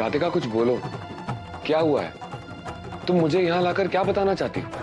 राधिका कुछ बोलो, क्या हुआ है? तुम मुझे यहाँ लाकर क्या बताना चाहती हो?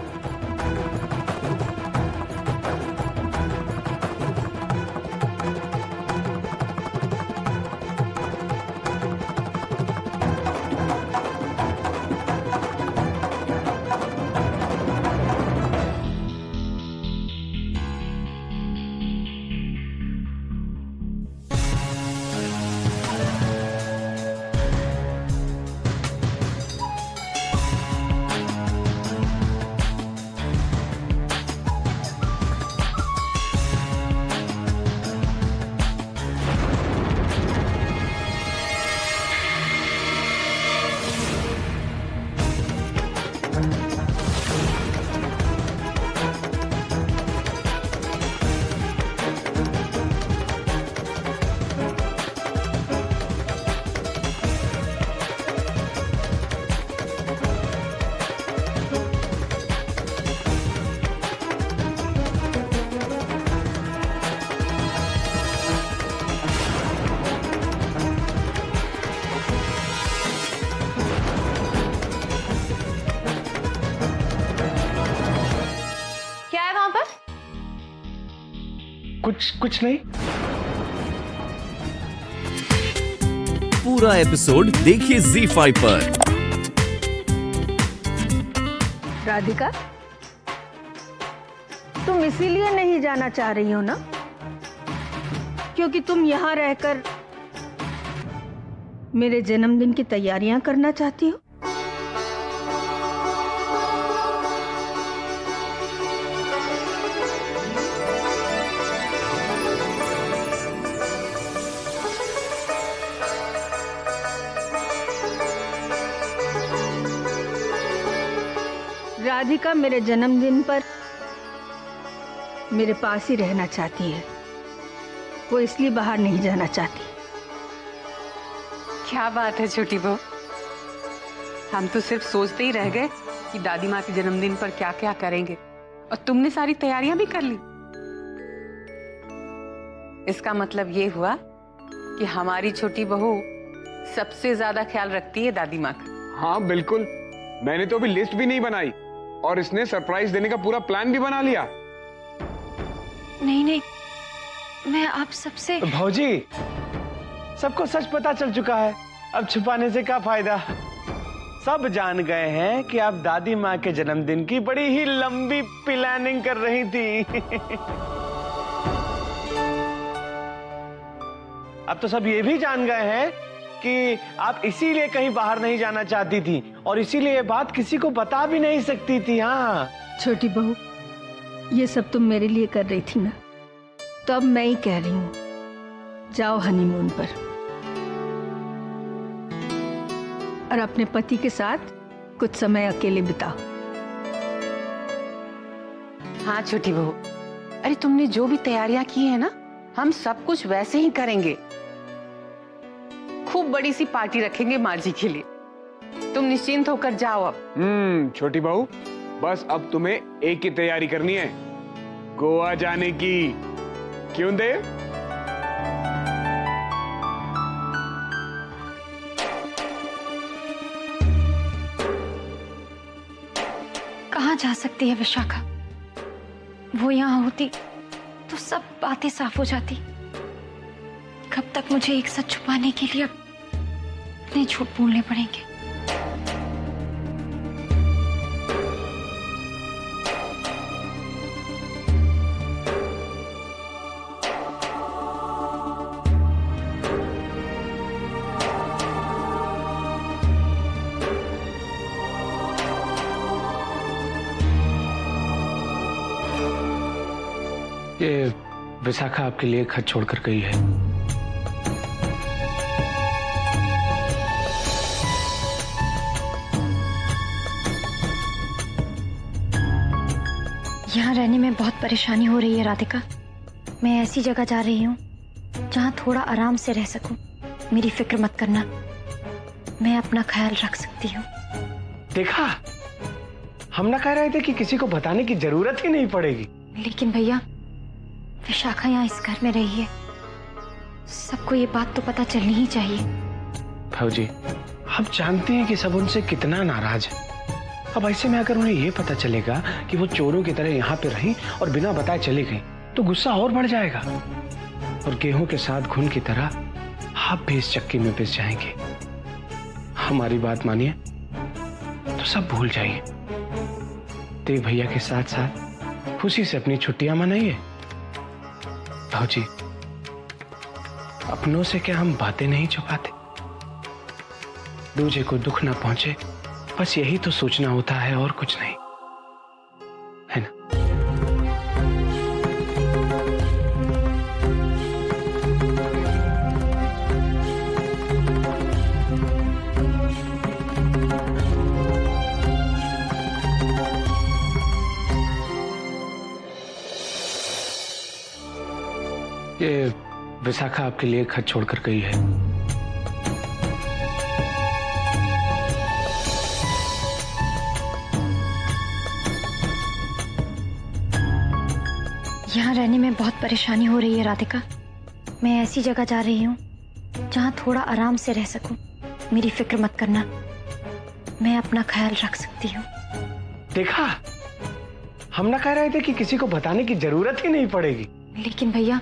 कुछ नहीं। पूरा एपिसोड देखिए ZEE5 पर। राधिका, तुम इसीलिए नहीं जाना चाह रही हो ना, क्योंकि तुम यहाँ रहकर मेरे जन्मदिन की तैयारियां करना चाहती हो। राधिका मेरे जन्मदिन पर मेरे पास ही रहना चाहती है, वो इसलिए बाहर नहीं जाना चाहती। क्या बात है छोटी बहू, हम तो सिर्फ सोचते ही रह गए कि दादी माँ के जन्मदिन पर क्या क्या करेंगे, और तुमने सारी तैयारियां भी कर ली। इसका मतलब ये हुआ कि हमारी छोटी बहू सबसे ज्यादा ख्याल रखती है दादी माँ का। हाँ बिल्कुल, मैंने तो अभी लिस्ट भी नहीं बनाई और इसने सरप्राइज देने का पूरा प्लान भी बना लिया। नहीं, मैं आप सबसे। भौजी, सबको सच पता चल चुका है, अब छुपाने से क्या फायदा। सब जान गए हैं कि आप दादी माँ के जन्मदिन की बड़ी ही लंबी प्लानिंग कर रही थी। अब तो सब ये भी जान गए हैं कि आप इसीलिए कहीं बाहर नहीं जाना चाहती थी और इसीलिए ये बात किसी को बता भी नहीं सकती थी। हाँ छोटी बहू, ये सब तुम मेरे लिए कर रही थी ना, तो अब मैं ही कह रही हूँ, जाओ हनीमून पर और अपने पति के साथ कुछ समय अकेले बिताओ। हाँ छोटी बहू, अरे तुमने जो भी तैयारियां की है ना, हम सब कुछ वैसे ही करेंगे। खूब बड़ी सी पार्टी रखेंगे माँ जी के लिए, तुम निश्चिंत होकर जाओ अब। छोटी बहू, बस अब तुम्हें एक ही तैयारी करनी है, गोवा जाने की। क्यों देव? कहाँ जा सकती है विशाखा? वो यहाँ होती तो सब बातें साफ हो जाती। कब तक मुझे एक सच छुपाने के लिए अपने झूठ बोलने पड़ेंगे। ये विशाखा आपके लिए खत छोड़कर गई है। यहाँ रहने में बहुत परेशानी हो रही है राधिका। मैं ऐसी जगह जा रही हूँ जहाँ थोड़ा आराम से रह सकूं। मेरी फिक्र मत करना, मैं अपना ख्याल रख सकती हूँ। देखा, हम ना कह रहे थे कि किसी को बताने की जरूरत ही नहीं पड़ेगी। लेकिन भैया, विशाखा यहाँ इस घर में रही है, सबको ये बात तो पता चलनी ही चाहिए। भाऊजी, आप जानती हैं कि सब उनसे कितना नाराज है। अब ऐसे में अगर उन्हें यह पता चलेगा कि वो चोरों की तरह यहाँ पे रही और बिना बताए चली गई तो गुस्सा और बढ़ जाएगा और गेहूं के साथ घुन की तरह आप भी इस चक्की में पिस जाएंगे। हमारी बात मानिए तो सब भूल जाइए। देव भैया के साथ साथ खुशी से अपनी छुट्टियां मनाइए। भाजी, अपनों से क्या हम बातें नहीं छुपाते? दूजे को दुख ना पहुंचे, बस यही तो सोचना होता है और कुछ नहीं, है ना? ये विशाखा आपके लिए खत छोड़कर गई है। यहाँ रहने में बहुत परेशानी हो रही है राधिका। मैं ऐसी जगह जा रही हूँ जहाँ थोड़ा आराम से रह सकूं। मेरी फिक्र मत करना, मैं अपना ख्याल रख सकती हूँ। देखा, हम ना कह रहे थे कि किसी को बताने की जरूरत ही नहीं पड़ेगी। लेकिन भैया,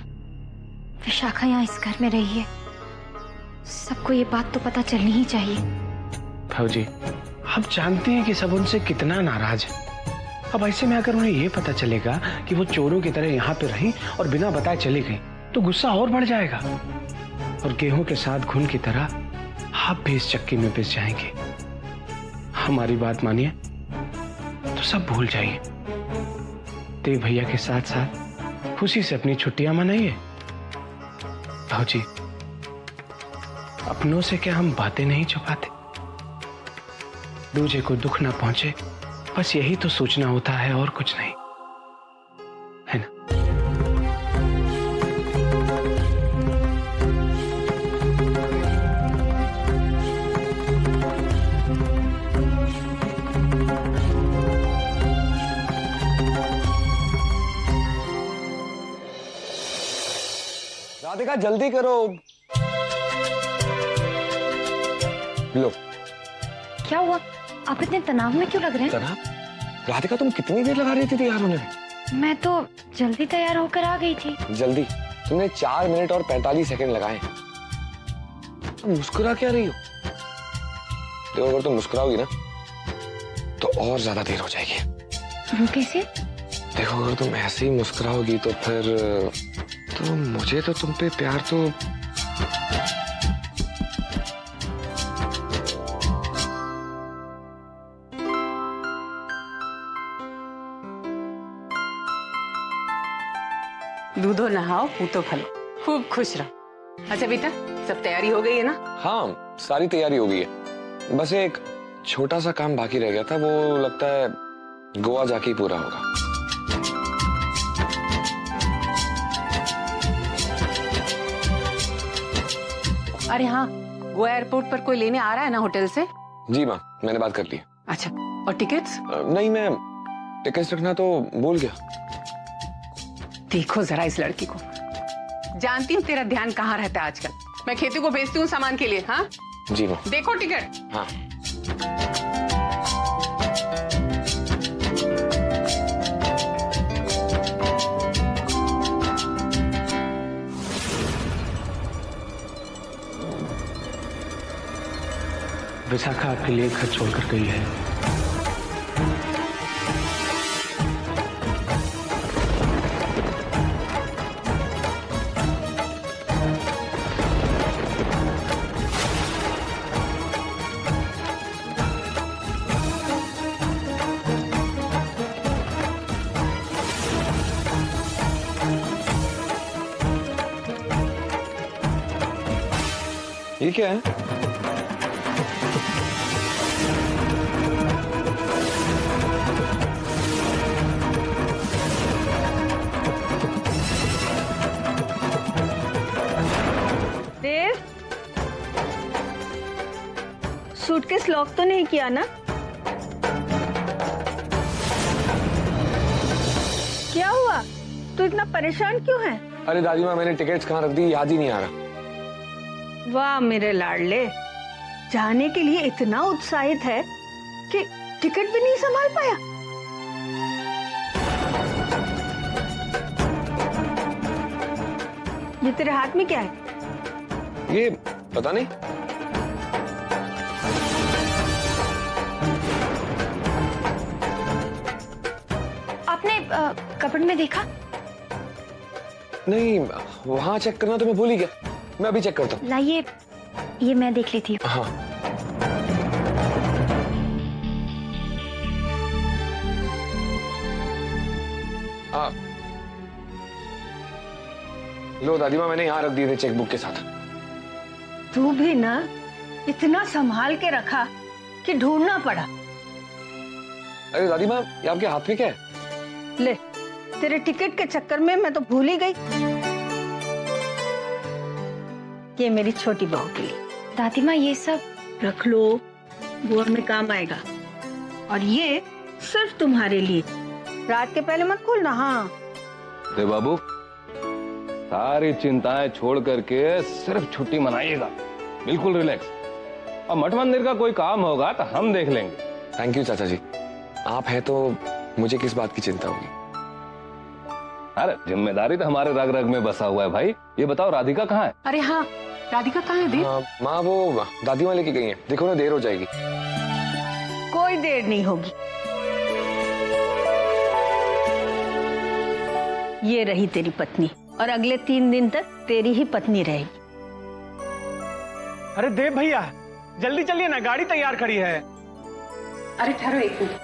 विशाखा यहाँ इस घर में रही है, सबको ये बात तो पता चलनी ही चाहिए। भाजी, आप जानती हैं कि सब उनसे कितना नाराज है। अब ऐसे में अगर उन्हें यह पता चलेगा कि वो चोरों की तरह यहाँ पे रही और बिना बताए चली गई तो गुस्सा और बढ़ जाएगा और गेहूं के साथ घुन की तरह आप भी इस चक्की में पिस जाएंगे। हमारी बात मानिए तो सब भूल जाइए। देव भैया के साथ साथ खुशी से अपनी छुट्टियां मनाइए। भाजी, अपनों से क्या हम बातें नहीं छुपाते? दूजे को दुख ना पहुंचे, बस यही तो सोचना होता है और कुछ नहीं, है ना? राधिका जल्दी करो। लो। क्या हुआ? आप इतने तनाव में क्यों लग रहे हैं? तनाव? राधिका, तुम कितनी देर लगा रही थी तैयार होने में? मैं तो जल्दी तैयार होकर आ गई थी। जल्दी? तुमने 4 मिनट और 45 सेकंड लगाए। तुम मुस्कुरा क्या रही हो? देखो, अगर तुम मुस्कुराओगी ना तो और ज्यादा देर हो जाएगी। वो कैसे? देखो, अगर तुम ऐसे ही मुस्कुराओगी तो फिर तो मुझे तो तुम पे प्यार तो दूधो नहाओ, पूतो फलो, खूब खुश रहो। अच्छा बेटा, सब तैयारी हो गई है ना? हाँ, सारी तैयारी हो गई है। बस एक छोटा सा काम बाकी रह गया था, वो लगता है गोवा जाके ही पूरा होगा। अरे हाँ, गोवा एयरपोर्ट पर कोई लेने आ रहा है ना होटल से? जी माँ, मैंने बात कर ली। अच्छा, और टिकट्स? नहीं, मैं टिकट्स रखना तो भूल गया। देखो जरा इस लड़की को, जानती हूँ तेरा ध्यान कहाँ रहता है आजकल। मैं खेती को भेजती हूँ सामान के लिए। हाँ जी माँ। देखो टिकट। हाँ। विशाखा आपके लिए खत छोड़कर गई है। ये क्या है? देव, सूटकेस लॉक तो नहीं किया ना? क्या हुआ? तू इतना परेशान क्यों है? अरे दादी माँ, मैंने टिकट्स कहाँ रख दी याद ही नहीं आ रहा। वाह मेरे लाडले, जाने के लिए इतना उत्साहित है कि टिकट भी नहीं संभाल पाया। ये तेरे हाथ में क्या है? ये पता नहीं। आपने कपड़ में देखा? नहीं, वहां चेक करना तो मैं भूल ही गया। मैं अभी चेक करता हूँ। लाइए, ये मैं देख लेती हूँ। हाँ। हाँ। लो दादी माँ, मैंने यहाँ रख दिए थे चेकबुक के साथ। तू भी ना इतना संभाल के रखा कि ढूंढना पड़ा। अरे दादी माँ, ये आपके हाथ में क्या है? ले, तेरे टिकट के चक्कर में मैं तो भूल ही गई। ये मेरी छोटी बहू के लिए। दादी माँ, ये सब रख लो, बोर में काम आएगा। और ये सिर्फ तुम्हारे लिए, रात के पहले मत खोलना। हाँ दे बाबू, सारी चिंताएं छोड़ करके सिर्फ छुट्टी मनाइएगा, बिल्कुल रिलैक्स। और मठ मंदिर का कोई काम होगा तो हम देख लेंगे। थैंक यू चाचा जी, आप हैं तो मुझे किस बात की चिंता होगी। अरे जिम्मेदारी तो हमारे रग रग में बसा हुआ है भाई। ये बताओ राधिका कहाँ है? अरे हाँ, राधिका कहाँ है देव? माँ वो दादी माँ लेके गई है, देखो ना देर हो जाएगी। कोई देर नहीं होगी। ये रही तेरी पत्नी, और अगले 3 दिन तक तेरी ही पत्नी रहेगी। अरे देव भैया, जल्दी चलिए ना, गाड़ी तैयार खड़ी है। अरे ठहरो एक मिनट।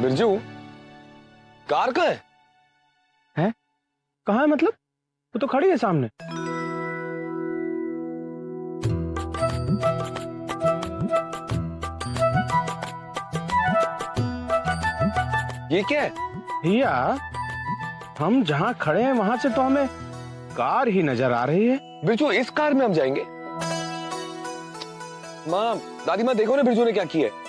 बिरजू, कार कहाँ है? हैं? कहाँ है मतलब? वो तो खड़ी है सामने। ये क्या है? भैया, हम जहाँ खड़े हैं वहां से तो हमें कार ही नजर आ रही है। बिरजू, इस कार में हम जाएंगे? माँ, दादी माँ देखो ना बिरजू ने क्या किया है।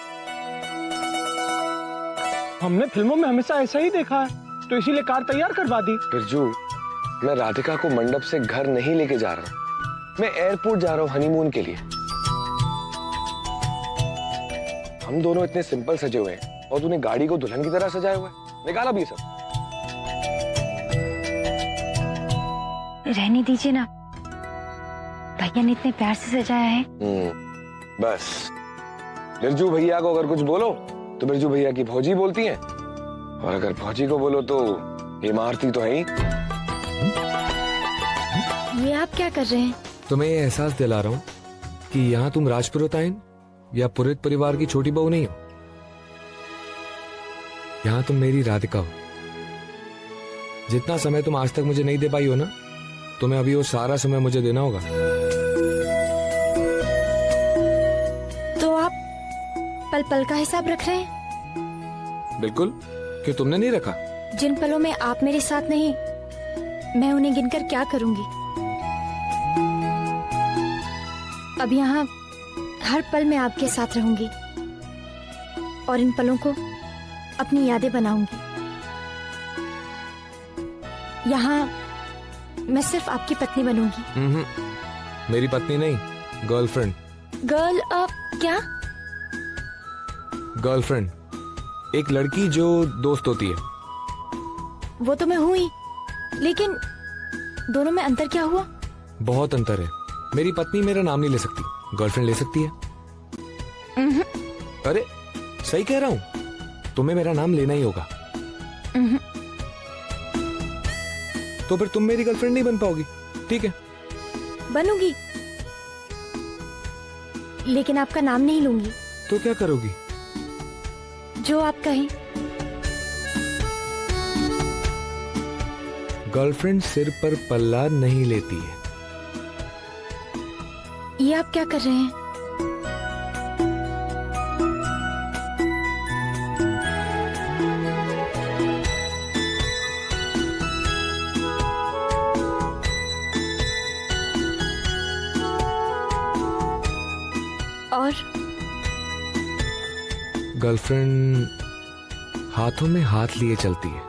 हमने फिल्मों में हमेशा ऐसा ही देखा है, तो इसीलिए कार तैयार करवा दी। बिरजू, मैं राधिका को मंडप से घर नहीं लेके जा रहा, मैं एयरपोर्ट जा रहा हूँ हनीमून के लिए। हम दोनों इतने सिंपल सजे हुए हैं और तूने गाड़ी को दुल्हन की तरह सजाया हुआ है। निकाला भी सब। रहने दीजिए ना, भैया ने इतने प्यार से सजाया है। बस बिरजू भैया को अगर कुछ बोलो तो बिरजू भैया की भौजी बोलती हैं, और अगर भौजी को बोलो तो ये मारती तो है ही। ये आप क्या कर रहे हैं? तुम्हें ये एहसास दिला रहा हूँ कि यहाँ तुम राजपुरोहित आइन या पुरोहित परिवार की छोटी बहू नहीं हो। यहाँ तुम मेरी राधिका हो। जितना समय तुम आज तक मुझे नहीं दे पाई हो ना, तुम्हें अभी वो सारा समय मुझे देना होगा। तो आप पल पल का हिसाब रख रहे हैं? बिल्कुल, क्यों तुमने नहीं रखा? जिन पलों में आप मेरे साथ नहीं, मैं उन्हें गिनकर क्या करूंगी? अब यहाँ हर पल मैं आपके साथ रहूंगी और इन पलों को अपनी यादें बनाऊंगी। यहाँ मैं सिर्फ आपकी पत्नी बनूंगी। मेरी पत्नी नहीं, गर्लफ्रेंड। गर्ल क्या? गर्लफ्रेंड, एक लड़की जो दोस्त होती है। वो तो मैं हूं ही, लेकिन दोनों में अंतर क्या हुआ? बहुत अंतर है। मेरी पत्नी मेरा नाम नहीं ले सकती, गर्लफ्रेंड ले सकती है। अरे सही कह रहा हूं, तुम्हें मेरा नाम लेना ही होगा। तो फिर तुम मेरी गर्लफ्रेंड नहीं बन पाओगी, ठीक है? बनूंगी, लेकिन आपका नाम नहीं लूंगी। तो क्या करोगी? जो आप कहें। गर्लफ्रेंड सिर पर पल्ला नहीं लेती है। ये आप क्या कर रहे हैं? और गर्लफ्रेंड हाथों में हाथ लिए चलती है।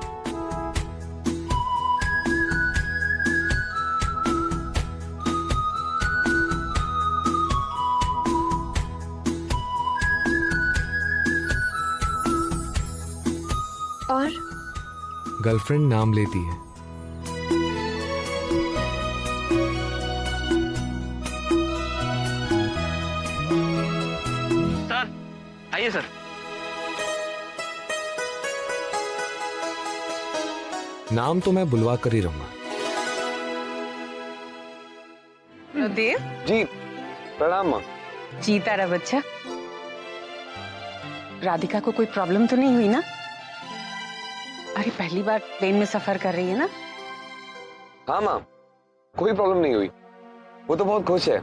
और गर्लफ्रेंड नाम लेती है। सर आइए सर। नाम तो मैं बुलवा कर ही रहूंगा। देव जी प्रणाम माँ। जीता रहा बच्चा। राधिका को कोई प्रॉब्लम तो नहीं हुई ना? अरे पहली बार प्लेन में सफर कर रही है ना? हाँ माँ, कोई प्रॉब्लम नहीं हुई। वो तो बहुत खुश है।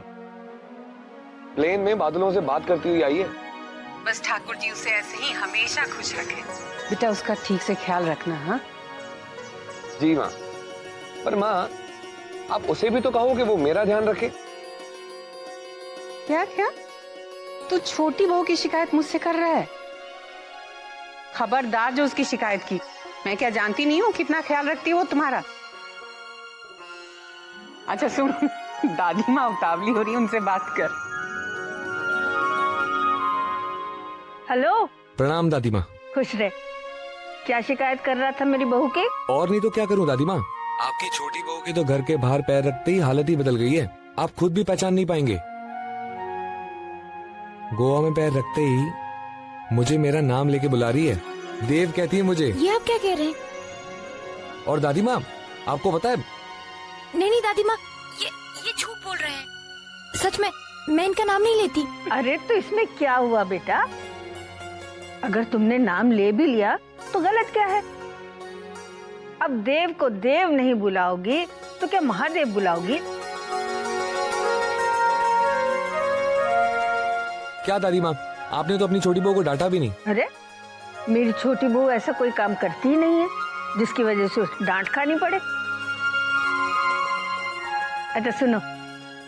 प्लेन में बादलों से बात करती हुई आई है। बस ठाकुर जी उसे ऐसे ही हमेशा खुश रखे। बेटा उसका ठीक से ख्याल रखना। हाँ जी माँ। पर माँ आप उसे भी तो कहो कि वो मेरा ध्यान रखे। क्या क्या? तू छोटी बहू की शिकायत मुझसे कर रहा है? खबरदार जो उसकी शिकायत की। मैं क्या जानती नहीं हूँ कितना ख्याल रखती है वो तुम्हारा? अच्छा सुन, दादी माँ उतावली हो रही है, उनसे बात कर। हेलो। प्रणाम दादी माँ। खुश रहे। क्या शिकायत कर रहा था मेरी बहू की? और नहीं तो क्या करूं दादी माँ, आपकी छोटी बहू के तो घर के बाहर पैर रखते ही हालत ही बदल गई है। आप खुद भी पहचान नहीं पाएंगे। गोवा में पैर रखते ही मुझे मेरा नाम लेके बुला रही है। देव कहती है मुझे। ये आप क्या कह रहे हैं? और दादी माँ आपको पता है? नहीं नहीं दादी माँ, ये झूठ बोल रहे हैं। सच में मैं इनका नाम नहीं लेती। अरे तो इसमें क्या हुआ बेटा? अगर तुमने नाम ले भी लिया तो गलत क्या है? अब देव को देव नहीं बुलाओगी तो क्या महादेव बुलाओगी? क्या दादी माँ, आपने तो अपनी छोटी बहू को डांटा भी नहीं। अरे मेरी छोटी बहू ऐसा कोई काम करती ही नहीं है जिसकी वजह से उसे डांट खानी पड़े। अच्छा सुनो,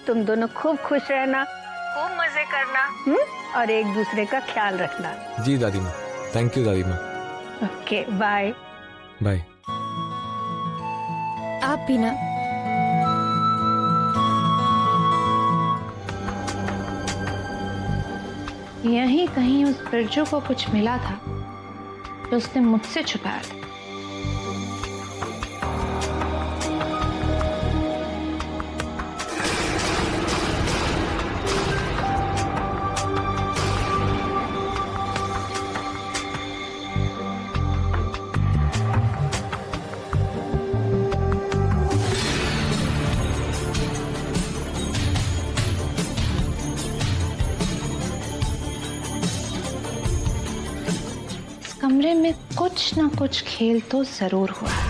तुम दोनों खूब खुश रहना, खूब मजे करना, और एक दूसरे का ख्याल रखना। जी दादी माँ। थैंक यू दादी माँ। Okay bye. बाय। आप भी ना। यहीं कहीं उस बिरजू को कुछ मिला था जो उसने मुझसे छुपाया था। कमरे में कुछ ना कुछ खेल तो जरूर हुआ है।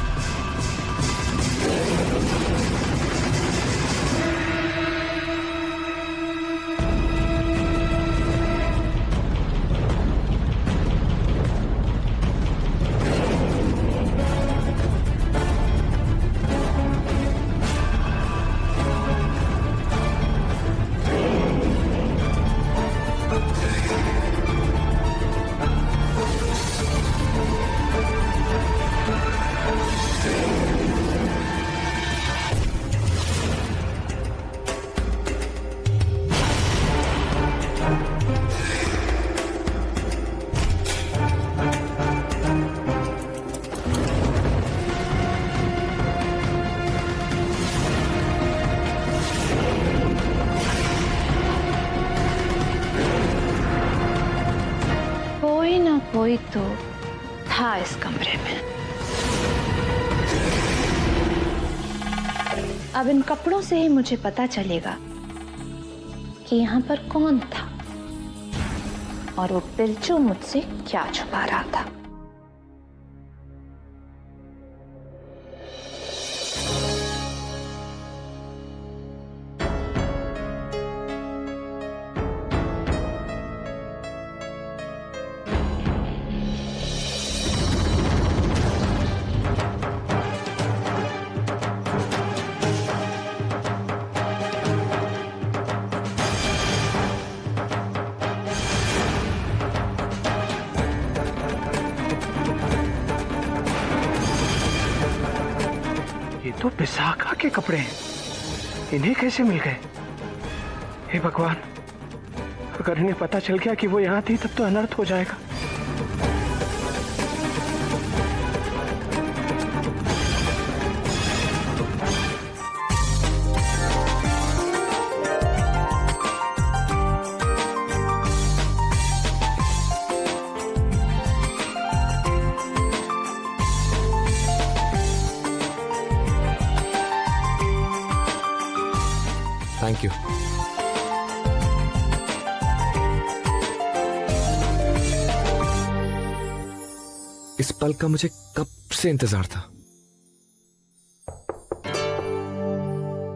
कोई तो था इस कमरे में। अब इन कपड़ों से ही मुझे पता चलेगा कि यहाँ पर कौन था और वो बिरजू मुझसे क्या छुपा रहा था। तो विशाखा के कपड़े हैं, इन्हें कैसे मिल गए? हे भगवान, अगर इन्हें पता चल गया कि वो यहाँ थी तब तो अनर्थ हो जाएगा। Thank you. इस पल का मुझे कब से इंतजार था।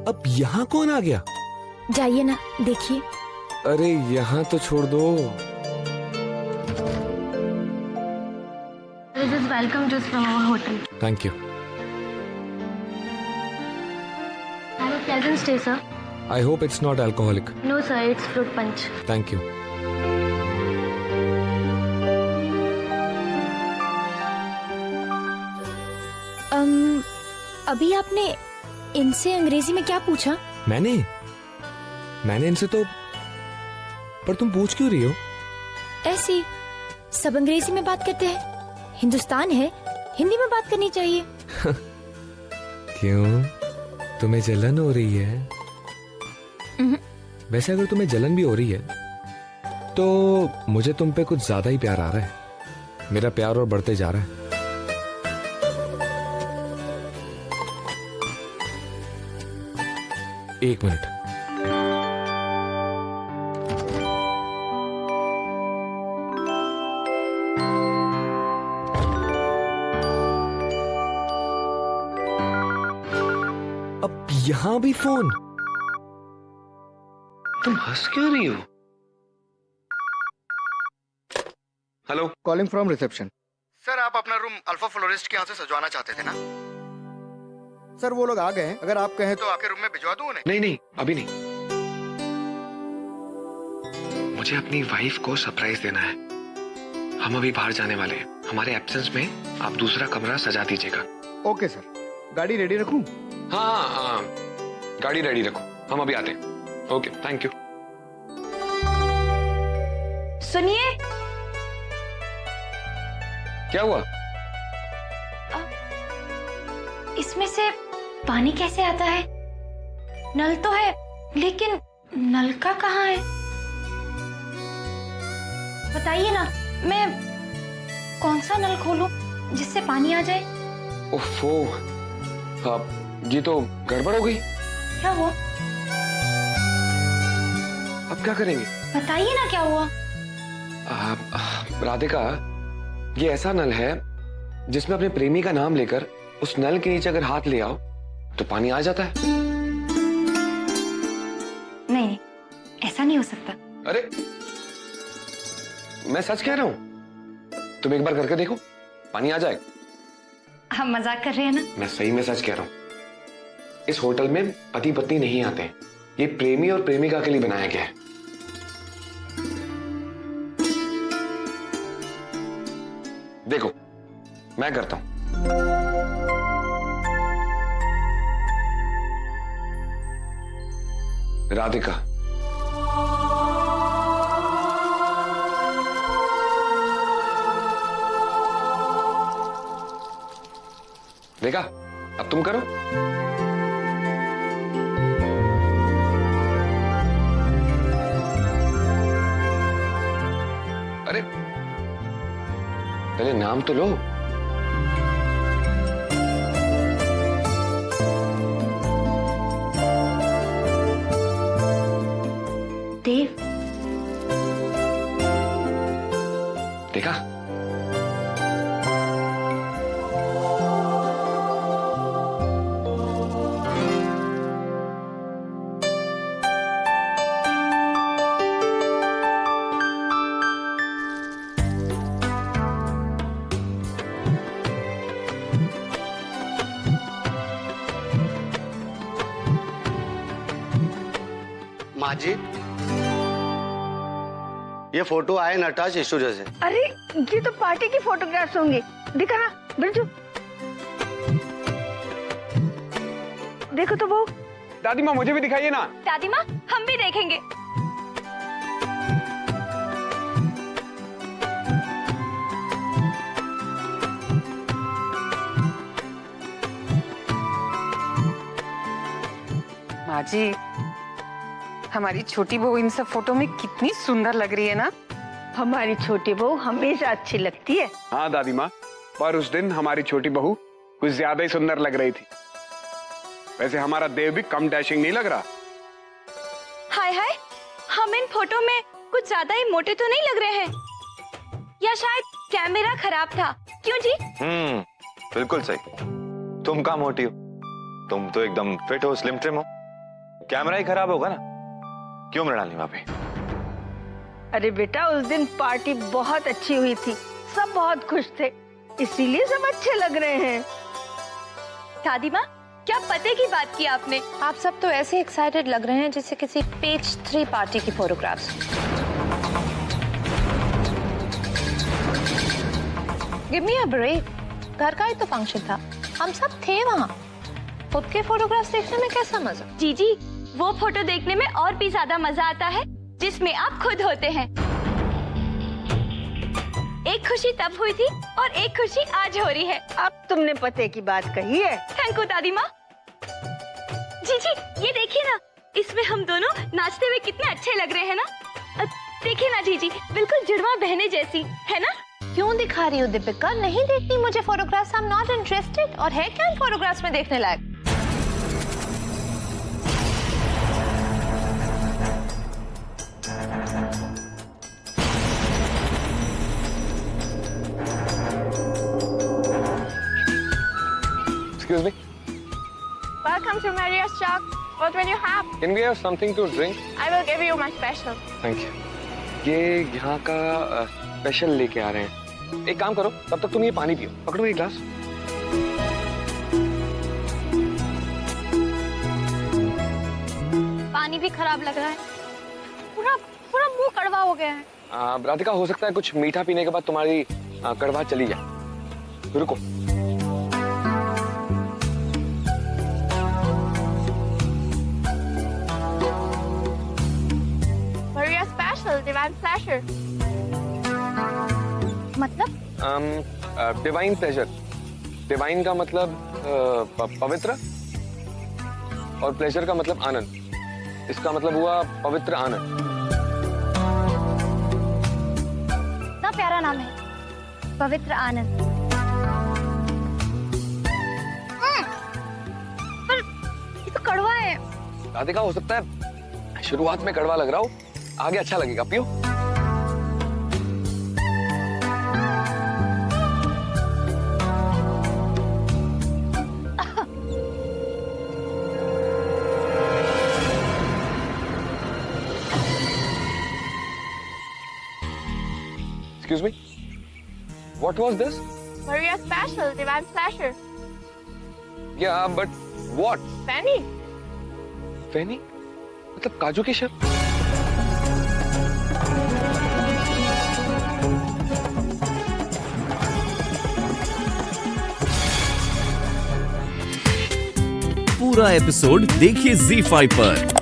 अब यहाँ कौन आ गया? जाइए ना, देखिए। अरे यहाँ तो छोड़ दो। This is welcome juice from our hotel. Thank you. Have a pleasant stay, sir. I hope it's not alcoholic. No, sir, it's fruit punch. Thank you. अभी आपने इनसे अंग्रेजी में क्या पूछा? मैंने इनसे तो, पर तुम पूछ क्यों रही हो? ऐसी, सब अंग्रेजी में बात करते हैं। हिंदुस्तान है, हिंदी में बात करनी चाहिए। क्यों? तुम्हें जलन हो रही है? वैसे अगर तुम्हें जलन भी हो रही है तो मुझे तुम पे कुछ ज्यादा ही प्यार आ रहा है। मेरा प्यार और बढ़ते जा रहा है। एक मिनट। अब यहां भी फोन। तुम हंस क्यों रही हो? Hello, calling from reception. Sir, आप अपना रूम अल्फा फ्लोरिस्ट के यहाँ से सजवाना चाहते थे ना? सर, वो लोग आ गए हैं। अगर आप कहें तो आके रूम में भिजवा दूं उन्हें? नहीं, अभी नहीं। मुझे अपनी वाइफ को सरप्राइज देना है। हम अभी बाहर जाने वाले हैं। हमारे एब्सेंस में आप दूसरा कमरा सजा दीजिएगा। Okay sir. गाड़ी रेडी रखूं? हाँ, गाड़ी रेडी रखो, हम अभी आते हैं। Okay, thank you. सुनिए। क्या हुआ? इसमें से पानी कैसे आता है? नल तो है, लेकिन नलका कहाँ है? बताइए ना, मैं कौन सा नल खोलूं जिससे पानी आ जाए? ओफो, ये तो गड़बड़ हो गई। क्या हुआ? अब क्या करेंगे? बताइए ना क्या हुआ? राधिका, ये ऐसा नल है जिसमें अपने प्रेमी का नाम लेकर उस नल के नीचे अगर हाथ ले आओ तो पानी आ जाता है। नहीं, ऐसा नहीं हो सकता। अरे, मैं सच कह रहा हूं। तुम एक बार करके देखो, पानी आ जाएगा। हम मजाक कर रहे हैं ना? मैं सही में सच कह रहा हूं। इस होटल में पति पत्नी नहीं आते हैं। ये प्रेमी और प्रेमिका के लिए बनाया गया है। देखो, मैं करता हूं। राधिका, देखा? अब तुम करो। अरे, पहले नाम तो लो। देव। देखा? माजिद, ये फोटो आए नटराज स्टूडियो से। अरे, ये तो पार्टी की फोटोग्राफ्स होंगे। दिखा ना बिरजू। देखो तो वो। दादी माँ मुझे भी दिखाइए ना। दादी माँ हम भी देखेंगे। माँ जी, हमारी छोटी बहू इन सब फोटो में कितनी सुंदर लग रही है ना। हमारी छोटी बहू हमेशा अच्छी लगती है। हाँ दादी माँ, पर उस दिन हमारी छोटी बहू कुछ ज्यादा ही सुंदर लग रही थी। वैसे हमारा देव भी कम डैशिंग नहीं लग रहा। हाय हाय, हम इन फोटो में कुछ ज्यादा ही मोटे तो नहीं लग रहे हैं, या शायद कैमरा खराब था। क्यों जी? बिल्कुल सही। तुम कहाँ मोटी हो, तुम तो एकदम फिट हो, स्लिम ट्रिम हो। कैमरा ही खराब होगा ना। क्यों मृणालिनी भाभी? अरे बेटा, उस दिन पार्टी बहुत अच्छी हुई थी, सब बहुत खुश थे, इसीलिए सब अच्छे लग रहे हैं। दादी माँ, क्या पते की बात की आपने। आप सब तो ऐसे एक्साइटेड लग रहे हैं जैसे किसी पेज 3 पार्टी की photographs. Give me a break. घर का ही तो फंक्शन था, हम सब थे वहाँ। खुद के फोटोग्राफ्स देखने में कैसा मजा? जीजी, वो फोटो देखने में और भी ज्यादा मजा आता है जिसमें आप खुद होते हैं। एक खुशी तब हुई थी और एक खुशी आज हो रही है। अब तुमने पते की बात कही है। थैंक यू दादी माँ। जीजी, ये देखिए ना, इसमें हम दोनों नाचते हुए कितने अच्छे लग रहे हैं ना। देखिए ना जीजी, बिल्कुल जुड़वा बहने जैसी, है ना? क्यों दिखा रही हो दीपिका? नहीं देखती मुझे photographs, I am not interested. और है क्या इन फोटोग्राफ्स में देखने लायक? Excuse me. Welcome to Maria's shop. What will you have? Can we have something to drink? I will give you my special. Thank you. ये यहाँ का स्पेशल लेके आ रहे हैं। एक काम करो, तब तक तुम ये पानी पियो। पकड़ो एक ग्लास। पानी भी खराब लग रहा है, पूरा पूरा मुंह कड़वा हो गया है। राधिका, हो सकता है कुछ मीठा पीने के बाद तुम्हारी कड़वाहट चली जाए। रुको। Maria's special, divine pleasure. मतलब? Divine pleasure. डिवाइन का मतलब पवित्र, और प्लेजर का मतलब आनंद। इसका मतलब हुआ पवित्र आनंद। इतना प्यारा नाम है, पवित्र आनंद। पर ये तो कड़वा है। राधिका, हो सकता है शुरुआत में कड़वा लग रहा हो, आगे अच्छा लगेगा। पियो। Excuse me? What was this? Maria's special, divine pleasure. Yeah, but what? Fanny. Fanny? मतलब काजू की शर्ट? पूरा एपिसोड देखिए ZEE5 पर।